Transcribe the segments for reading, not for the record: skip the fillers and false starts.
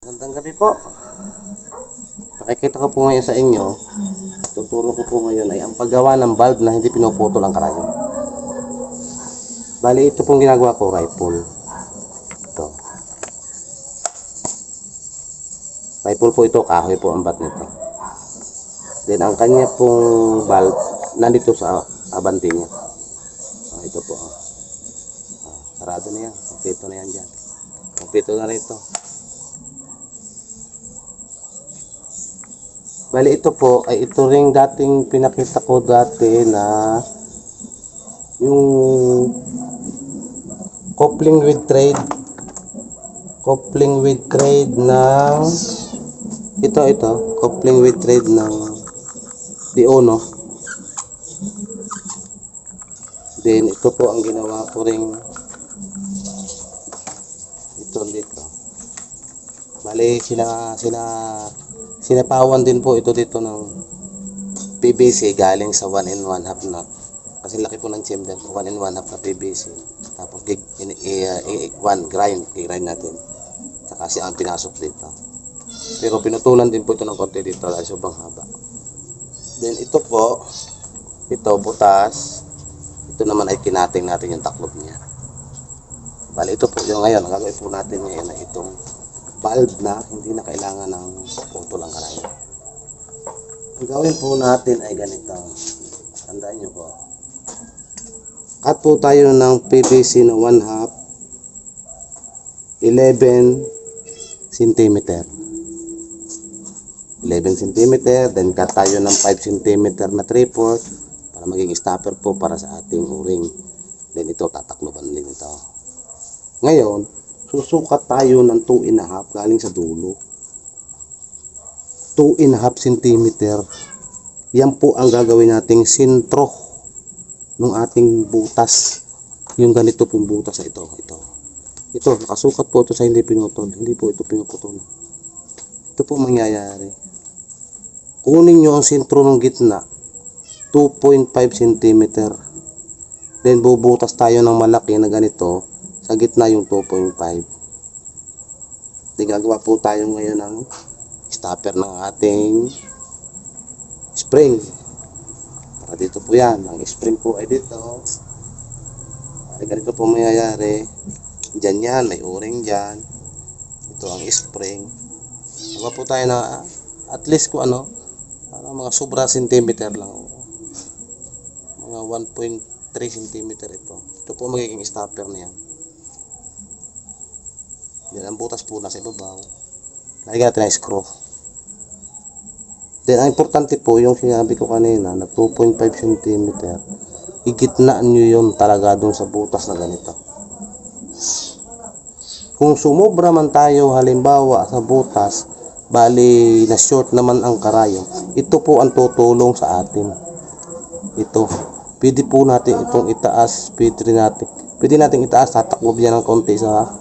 Magandang gabi po. Nakikita ko po ngayon sa inyo, tuturo ko po ngayon ay ang paggawa ng bulb na hindi pinuputol ang karayom. Bali, ito pong ginagawa ko, rifle. Ito. Rifle po ito, kahoy po ang bat nito. Then, ang kanya pong bulb, nandito sa abante niya. Ito po. Sarado na yan. Kompleto na yan dyan. Kompleto na rin ito. Bali, ito po, ay ito ring dating pinakita ko dati na yung coupling with thread ng ito coupling with thread ng Diono. Then ito po ang ginawa ko ring ito dito. Bali sinapawan din po ito dito ng PVC galing sa 1 and 1 half na, kasi laki po ng chamber, 1 and 1 half na PVC, tapos grind natin, saka siya ang pinasok dito, pero pinutulan din po ito ng konti dito dahil sobrang haba. Then ito po, ito butas, ito naman ay kinating natin yung taklob niya. Bali ito po yung ngayon, gagawin po natin ngayon na itong bulb na hindi na kailangan ng putol ang karayom. Ang gawin po natin ay ganito. Tandaan nyo po. Cut po tayo ng PVC na 1 half 11 cm. 11 cm. Then cut tayo ng 5 cm na 3/4 para maging stopper po para sa ating o-ring. Then ito tatakloban din ito. Ngayon, susukat tayo ng 2 and a half galing sa dulo. 2 and a half cm. Yan po ang gagawin nating sentro ng ating butas. Yung ganito pong butas na ito. Ito, nakasukat po ito sa hindi pinutol. Hindi po ito pinuputol. Ito po mangyayari. Kunin nyo ang sentro ng gitna. 2.5 cm. Then bubutas tayo ng malaki na ganito. Sa gitna yung 2.5. Then gagawa po tayo ngayon ng stopper ng ating spring. Para dito po yan. Ang spring po ay dito. Ay ganito po mayayari. Diyan yan. May o-ring dyan. Ito ang spring. Gagawa po tayo na at least kung ano, para mga sobra centimeter lang. Mga 1.3 cm ito. Ito po magiging stopper na yan. Then ang butas po nasa ibabaw. Lagyan natin ang screw. Then ang importante po yung sinabi ko kanina na 2.5 cm. Igitnaan nyo yun talaga dun sa butas na ganito. Kung sumobra man tayo halimbawa sa butas, bali na short naman ang karayom, ito po ang tutulong sa atin. Ito. Pwede po natin itong itaas. Pwede natin itaas. Tatakbob yan ng konti sa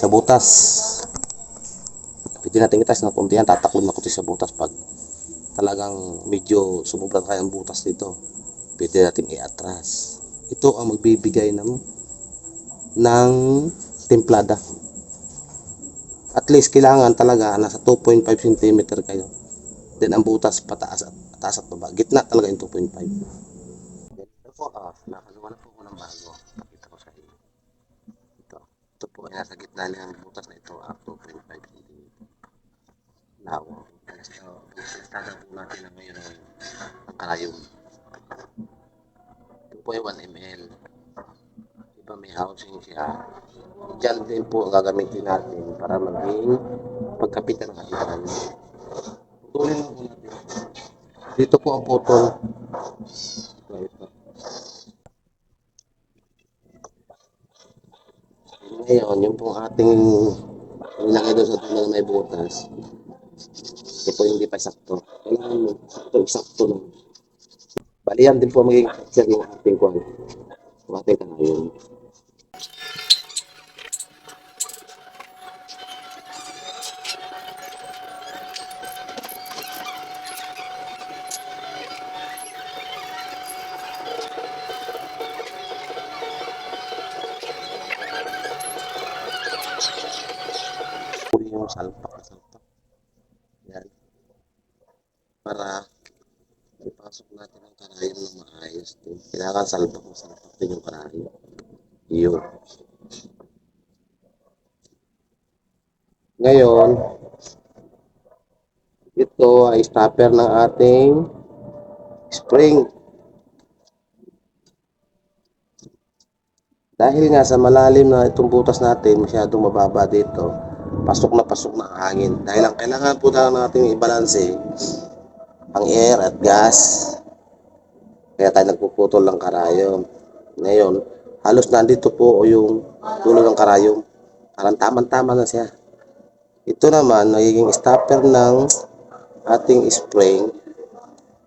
butas. Pwede natin itaas ng konti yan. Tataklob na konti sa butas pag talagang medyo sumubra tayo ang butas dito. Pwede natin i-atras. Ito ang magbibigay ng templada. At least kailangan talaga nasa 2.5 cm kayo. Then ang butas pataas at baba. Gitna talaga yung 2.5. Ito po, nakagawa na po ko ng bago. Pakita ko sa inyo. Ito po ay nasa gitna ng butas na ito, 2.5 cm. Now, istada po natin na ngayon ang karayom. Ito po ay 1 ml. Diba may housing siya. Diyan din po gagamitin natin para maging pagkapitan ng ating karayom. Putulin lang po natin. Dito po ang putol. Ito. Ngayon, yung pong ating nilagay doon sa tunay na may butas. Ito po yung di pa sakto. Kailangan mo sakto lang. Bali yan din po magiging texture yung ating kwan. Yung ating karayom. salpak na salpak. Yan. Para ipasok natin ang karayom na maayos din. Kailangan salpak na salpak din yung karayom. Yun. Ngayon, ito ay stopper ng ating spring. Dahil nga sa malalim na itong butas natin, masyadong mababa dito, pasok na ang hangin. Dahil ang kailangan po natin ibalanse ang air at gas. Kaya tayo nagpuputol ng karayom. Ngayon, halos nandito po yung dulo ng karayom. Parang tama-tama na siya. Ito naman, nagiging stopper ng ating spring.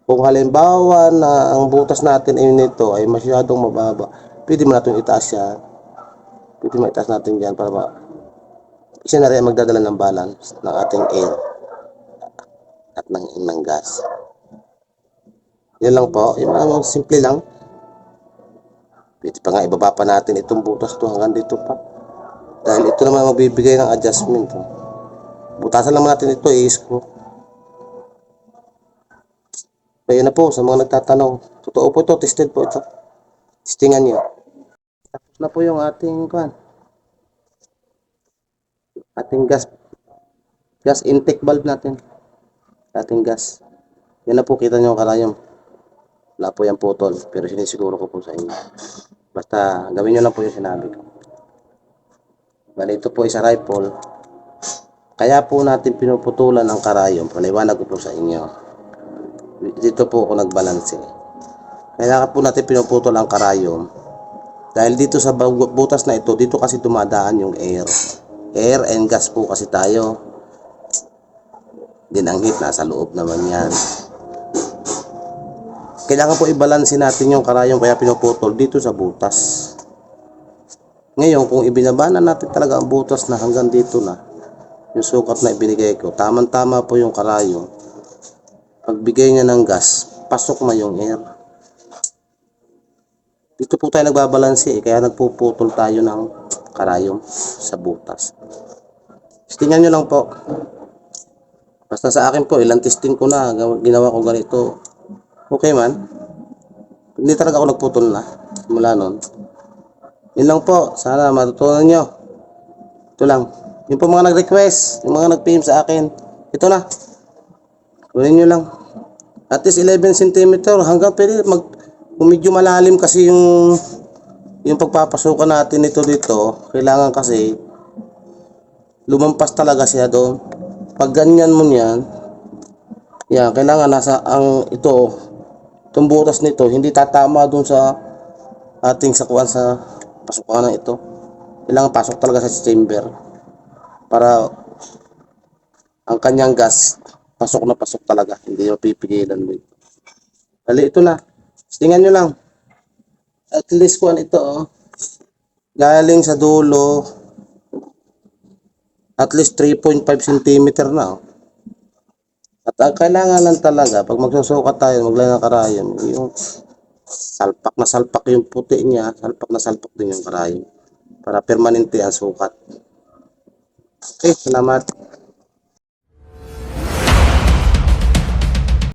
Kung halimbawa na ang butas natin nito ay masyadong mababa, pwede mo natin itaas yan. Pwede mo itaas natin yan para siya na rin magdadala ng balance ng ating air at ng gas. Yan lang po. Yung mga simple lang. Pwede pa nga ibaba pa natin itong butas to hanggang dito pa. Dahil ito naman magbibigay ng adjustment. Butasan naman natin ito, i-screw. Kaya na po, sa mga nagtatanong. Totoo po ito, tested po ito. Testingan nyo. Tapos na po yung ating gas intake valve natin. Ating gas. Yan na po, kita nyo ang karayom. Wala po yung putol, pero sinisiguro ko po sa inyo. Basta gawin nyo lang po yung sinabi ko. Bali, ito po isa rifle. Kaya po natin pinuputulan ang karayom. Paliwanag ko po sa inyo. Dito po ako nagbalanse. Kaya po natin pinuputol ang karayom. Dahil dito sa butas na ito, dito kasi dumadaan yung air. Air and gas po kasi tayo. Din ang heat, nasa loob naman yan. Kailangan po ibalanse natin yung karayom, kaya pinuputol dito sa butas. Ngayon, kung ibinaba na natin talaga ang butas na hanggang dito na, yung sukat na ibinigay ko, tamang-tama po yung karayom. Pagbigay niya ng gas, pasok na yung air. Dito po tayo nagbabalanse, kaya nagpuputol tayo ng karayom sa butas. Tingnan nyo lang po. Basta sa akin po, ilang testing ko na, ginawa ko ganito. Okay man. Hindi talaga ako nagputol na mula nun. Yun lang po. Sana matutunan nyo. Ito lang. Yung po mga nag-request, yung mga nag-PM sa akin, ito na. Kunin nyo lang. At least 11 cm hanggang pwede kung medyo malalim kasi yung pagpapasukan natin ito dito, kailangan kasi lumampas talaga siya doon. Pag ganyan mo yan, yan, kailangan itong butas nito, hindi tatama doon sa ating sakuan sa pasukan na ito. Kailangan pasok talaga sa chamber para ang kanyang gas pasok na pasok talaga, hindi mapipigilan mo. Dali, ito na. Tingnan nyo lang. At least kuan ito, galing sa dulo, at least 3.5 cm na. At ang kailangan lang talaga, pag magsusukat tayo, maglagay ng karayom, yung salpak yung puti niya, salpak din yung karayom. Para permanente ang sukat. Okay, salamat.